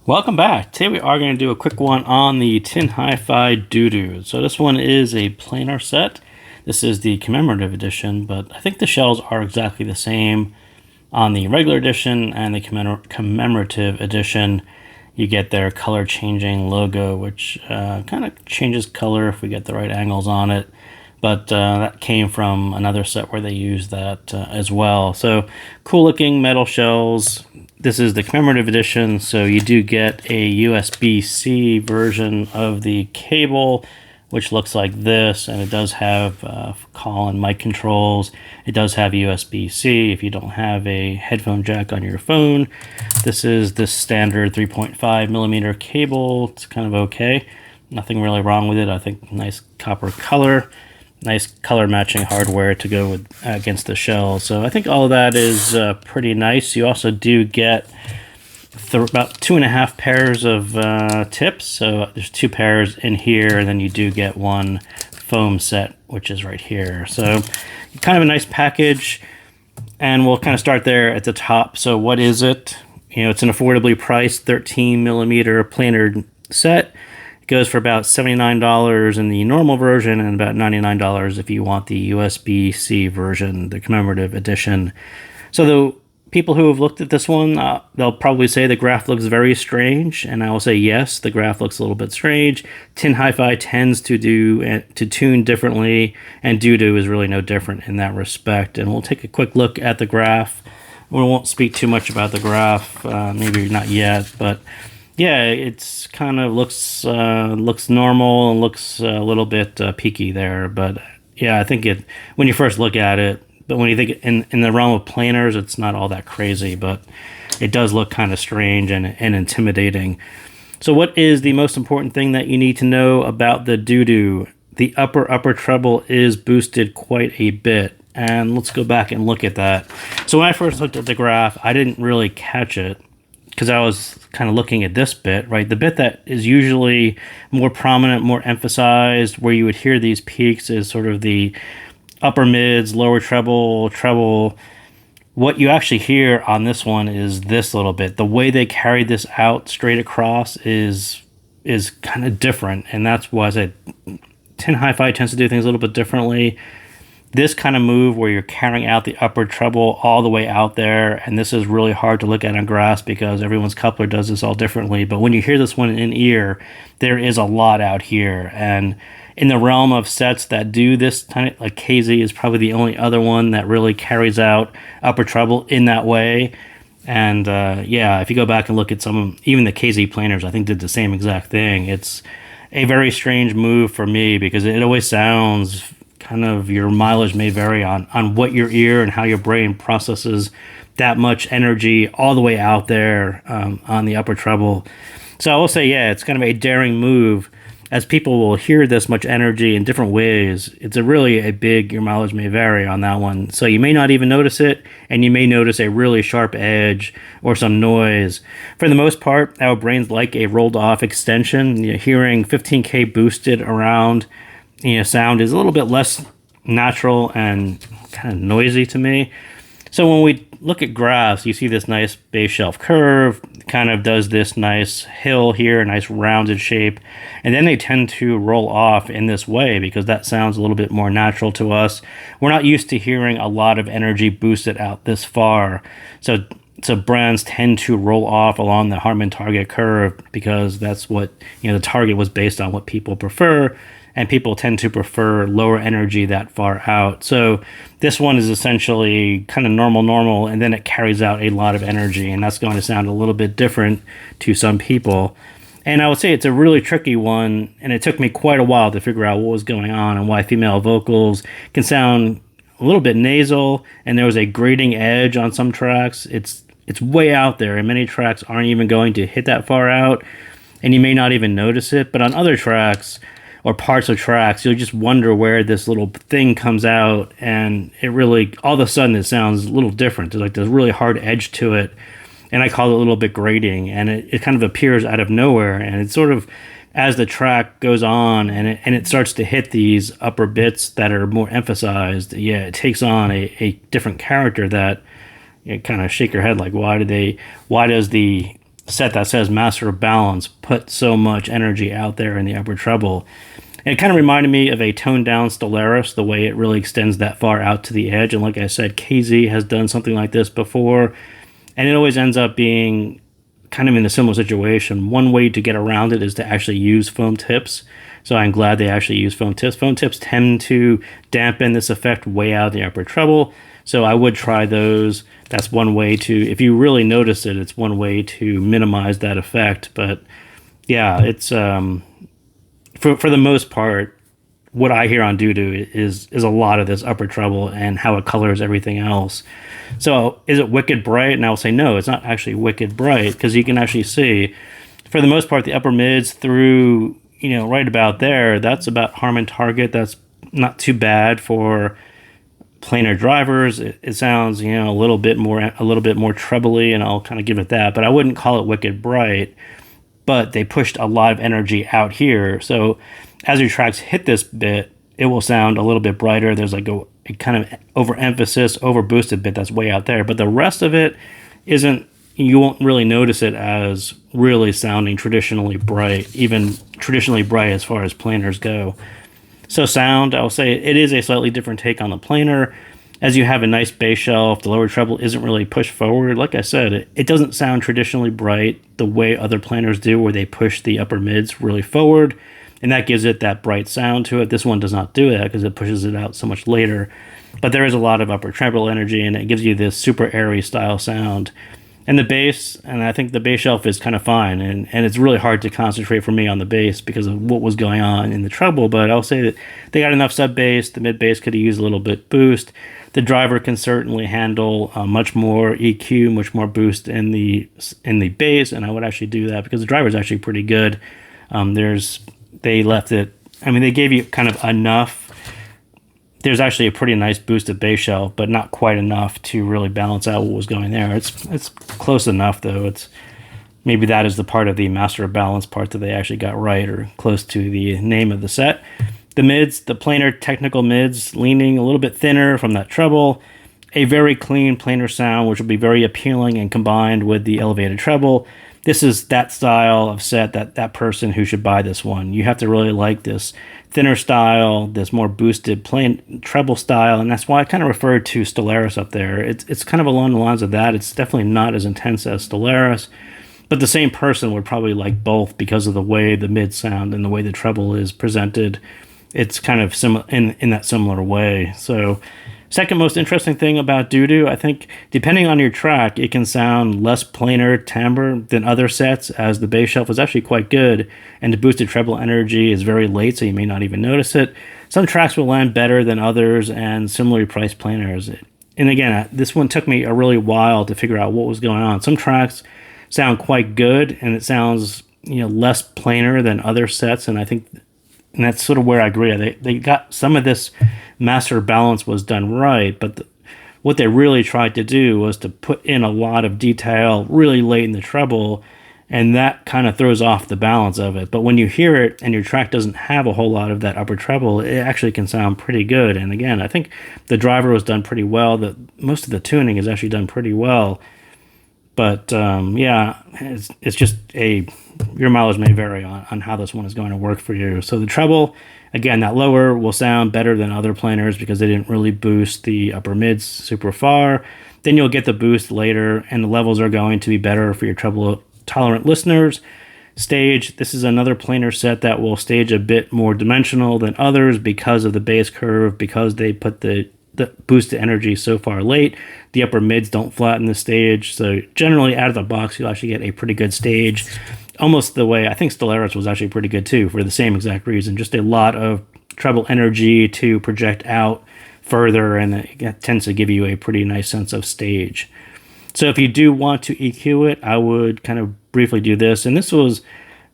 Welcome back. Today we are going to do a quick one on the TINHIFI DUDU. So this one is a planar set. This is the commemorative edition, but I think the shells are exactly the same on the regular edition and the commemorative edition. You get their color changing logo, which kind of changes color if we get the right angles on it. But that came from another set where they used that as well. So cool looking metal shells. This is the commemorative edition, so you do get a USB-C version of the cable, which looks like this, and it does have call and mic controls. It does have USB-C if you don't have a headphone jack on your phone. This is the standard 3.5 millimeter cable. It's kind of okay. Nothing really wrong with it. I think nice copper color. Nice color matching hardware to go with against the shell. So I think all of that is pretty nice. You also do get about 2.5 pairs of tips. So there's 2 pairs in here, and then you do get one foam set, which is right here. So kind of a nice package, and we'll kind of start there at the top. So what is it? You know, it's an affordably priced 13 millimeter planar set. Goes for about $79 in the normal version and about $99 if you want the USB-C version, the commemorative edition. So the people who have looked at this one, they'll probably say the graph looks very strange, and I will say yes, the graph looks a little bit strange. TINHIFI tends to tune differently, and DUDU is really no different in that respect. And we'll take a quick look at the graph. We won't speak too much about the graph, maybe not yet, but yeah, it's kind of looks normal and looks a little bit peaky there, but yeah, I think when you first look at it, but when you think in the realm of planars, it's not all that crazy, but it does look kind of strange and intimidating. So what is the most important thing that you need to know about the DUDU? The upper treble is boosted quite a bit, and let's go back and look at that. So when I first looked at the graph, I didn't really catch it, because I was kind of looking at this bit, right? The bit that is usually more prominent, more emphasized, where you would hear these peaks is sort of the upper mids, lower treble, treble. What you actually hear on this one is this little bit. The way they carried this out straight across is kind of different, and that's why I said TINHIFI tends to do things a little bit differently. This kind of move where you're carrying out the upper treble all the way out there, and this is really hard to look at on grass because everyone's coupler does this all differently, but when you hear this one in ear, there is a lot out here. And in the realm of sets that do this kind of, like KZ is probably the only other one that really carries out upper treble in that way. And yeah, if you go back and look at even the KZ planars, I think did the same exact thing. It's a very strange move for me because it always sounds kind of, your mileage may vary on what your ear and how your brain processes that much energy all the way out there on the upper treble. So I will say, yeah, it's kind of a daring move, as people will hear this much energy in different ways. It's really a big, your mileage may vary on that one. So you may not even notice it, and you may notice a really sharp edge or some noise. For the most part, our brains like a rolled off extension. You know, hearing 15K boosted around sound is a little bit less natural and kind of noisy to me. So when we look at graphs, you see this nice base shelf curve, kind of does this nice hill here, a nice rounded shape, and then they tend to roll off in this way because that sounds a little bit more natural to us. We're not used to hearing a lot of energy boosted out this far. So brands tend to roll off along the Harman target curve because that's what, the target was based on what people prefer. And people tend to prefer lower energy that far out. So this one is essentially kind of normal, and then it carries out a lot of energy, and that's going to sound a little bit different to some people. And I would say it's a really tricky one, and it took me quite a while to figure out what was going on and why female vocals can sound a little bit nasal, and there was a grating edge on some tracks. It's way out there, and many tracks aren't even going to hit that far out, and you may not even notice it. But on other tracks, or parts of tracks, you'll just wonder where this little thing comes out, and it really, all of a sudden, it sounds a little different. There's like this really hard edge to it, and I call it a little bit grating, and it kind of appears out of nowhere, and it's sort of, as the track goes on, and it starts to hit these upper bits that are more emphasized, yeah, it takes on a different character that you kind of shake your head like, why does the set that says Master of Balance put so much energy out there in the upper treble. And it kind of reminded me of a toned down Stellaris, the way it really extends that far out to the edge. And like I said, KZ has done something like this before, and it always ends up being kind of in a similar situation. One way to get around it is to actually use foam tips. So I'm glad they actually use foam tips. Foam tips tend to dampen this effect way out in the upper treble. So I would try those. That's one way to, if you really notice it, it's one way to minimize that effect. But yeah, it's for the most part, what I hear on Dudu is a lot of this upper treble and how it colors everything else. So is it wicked bright? And I will say no, it's not actually wicked bright, because you can actually see, for the most part, the upper mids through, right about there, that's about Harman target. That's not too bad for planar drivers. It sounds, a little bit more trebly, and I'll kind of give it that, but I wouldn't call it wicked bright. But they pushed a lot of energy out here. So as your tracks hit this bit, it will sound a little bit brighter. There's like a kind of overemphasis, overboosted bit that's way out there. But the rest of it isn't, you won't really notice it as really sounding traditionally bright, even traditionally bright as far as planars go. So sound, I'll say it is a slightly different take on the planar. As you have a nice bass shelf, the lower treble isn't really pushed forward. Like I said, it doesn't sound traditionally bright the way other planars do, where they push the upper mids really forward, and that gives it that bright sound to it. This one does not do that because it pushes it out so much later. But there is a lot of upper treble energy, and it gives you this super airy style sound. And the bass, and I think the bass shelf is kind of fine, and it's really hard to concentrate for me on the bass because of what was going on in the treble, but I'll say that they got enough sub bass. The mid bass could have used a little bit boost. The driver can certainly handle much more EQ, much more boost in the bass, and I would actually do that because the driver is actually pretty good. They left it, they gave you kind of enough. There's actually a pretty nice boosted bass shelf, but not quite enough to really balance out what was going there. It's close enough, though. It's maybe that is the part of the Master of Balance part that they actually got right, or close to the name of the set. The mids, the planar technical mids, leaning a little bit thinner from that treble. A very clean planar sound, which will be very appealing and combined with the elevated treble. This is that style of set, that person who should buy this one. You have to really like this thinner style, this more boosted plain treble style, and that's why I kind of referred to Stellaris up there. It's kind of along the lines of that. It's definitely not as intense as Stellaris, but the same person would probably like both because of the way the mid sound and the way the treble is presented. It's kind of similar in that similar way. So second most interesting thing about Dudu, I think, depending on your track, it can sound less planar timbre than other sets, as the bass shelf is actually quite good, and the boosted treble energy is very late, so you may not even notice it. Some tracks will land better than others, and similarly priced planars. And again, this one took me a really while to figure out what was going on. Some tracks sound quite good, and it sounds less planar than other sets, and I think. And that's sort of where I agree. They got some of this Master Balance was done right, but what they really tried to do was to put in a lot of detail really late in the treble, and that kind of throws off the balance of it. But when you hear it and your track doesn't have a whole lot of that upper treble, it actually can sound pretty good. And again, I think the driver was done pretty well. Most of the tuning is actually done pretty well. But yeah, it's just your mileage may vary on how this one is going to work for you. So the treble, again, that lower will sound better than other planars because they didn't really boost the upper mids super far. Then you'll get the boost later, and the levels are going to be better for your treble tolerant listeners. Stage, this is another planar set that will stage a bit more dimensional than others because of the bass curve, because they put the boosted energy so far late. The upper mids don't flatten the stage, so generally out of the box you'll actually get a pretty good stage, almost the way I think Stellaris was actually pretty good too, for the same exact reason. Just a lot of treble energy to project out further, and it tends to give you a pretty nice sense of stage. So if you do want to EQ it, I would kind of briefly do this, and this was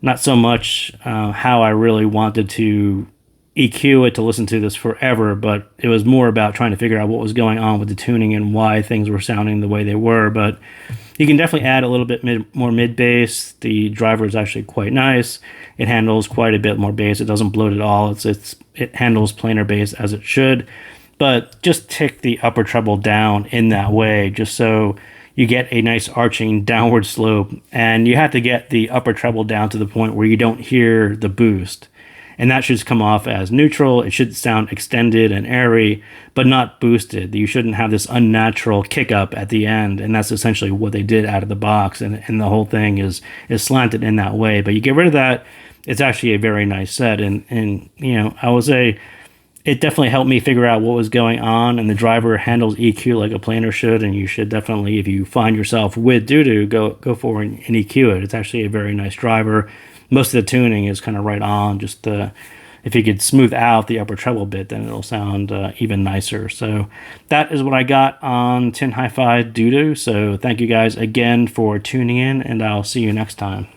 not so much how I really wanted to EQ it to listen to this forever, but it was more about trying to figure out what was going on with the tuning and why things were sounding the way they were. But you can definitely add a little bit more mid bass. The driver is actually quite nice. It handles quite a bit more bass. It doesn't bloat at all. It handles planar bass as it should, but just tick the upper treble down in that way, just so you get a nice arching downward slope, and you have to get the upper treble down to the point where you don't hear the boost. And that should come off as neutral. It should sound extended and airy, but not boosted. You shouldn't have this unnatural kick up at the end, and that's essentially what they did out of the box, and the whole thing is slanted in that way. But you get rid of that, it's actually a very nice set, and you know, I would say it definitely helped me figure out what was going on, and the driver handles EQ like a planer should, and you should definitely, if you find yourself with Dudu, go forward and EQ it. It's actually a very nice driver. Most of the tuning is kind of right on. Just if you could smooth out the upper treble bit, then it'll sound even nicer. So that is what I got on TINHIFI Dudu. So thank you guys again for tuning in, and I'll see you next time.